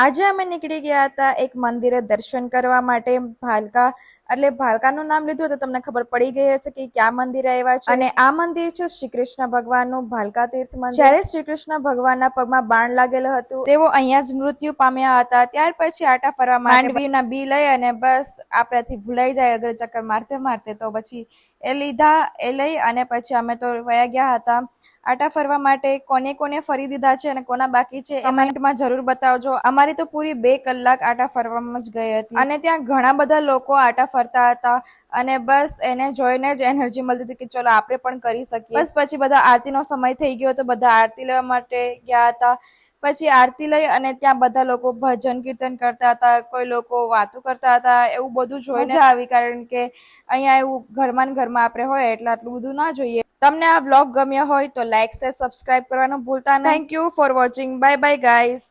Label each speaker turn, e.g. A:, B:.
A: આજે અમે નીકળી ગયા હતા એક મંદિરે દર્શન કરવા માટે ભાલકા એટલે ભાલકાનું નામ લીધું તો તમને ખબર પડી ગઈ હશે કે ક્યાં મંદિરે આવ્યા છે અને આ મંદિર છે શ્રી કૃષ્ણ ભગવાનનું ભાલકા તીર્થ મંદિર। જ્યારે શ્રી કૃષ્ણ ભગવાનના પગમાં બાણ લાગેલું હતું તેઓ અહીંયા જ મૃત્યુ પામ્યા હતા। ત્યાર પછી આટા ફરવા માંડવીના બી લઈ અને બસ આપણાથી ભૂલાઈ જાય અગર ચક્કર મારતે મારતે તો પછી એ લીધા એ લઈ અને પછી અમે તો વયા ગયા હતા આટા ફરવા માટે। કોને કોને ફરી દીધા છે અને કોના બાકી છે કમેન્ટમાં જરૂર બતાવજો। અમારી તો પૂરી 2 કલાક આટા ફરવામાં જ ગઈ હતી અને ત્યાં ઘણા બધા લોકો આટા ફરતા હતા અને બસ એને જોઈને જ એનર્જી મળતી હતી કે ચલો આપણે પણ કરી શકીએ। બસ પછી બધા આરતીનો સમય થઈ ગયો તો બધા આરતી લેવા માટે ગયા હતા। પછી આરતી લઈ અને ત્યાં બધા લોકો ભજન કીર્તન કરતા હતા, કોઈ લોકો વાતો કરતા હતા, એવું બધું જોઈને મજા આવી કારણ કે અહીંયા એવું ઘરમાં આપણે હોય એટલે આટલું બધું ના જોઈએ। તમને આ વ્લોગ ગમ્યો હોય તો લાઈક શેર સબસ્ક્રાઇબ કરવાનું ભૂલતા નહીં। Thank you for watching, bye bye guys.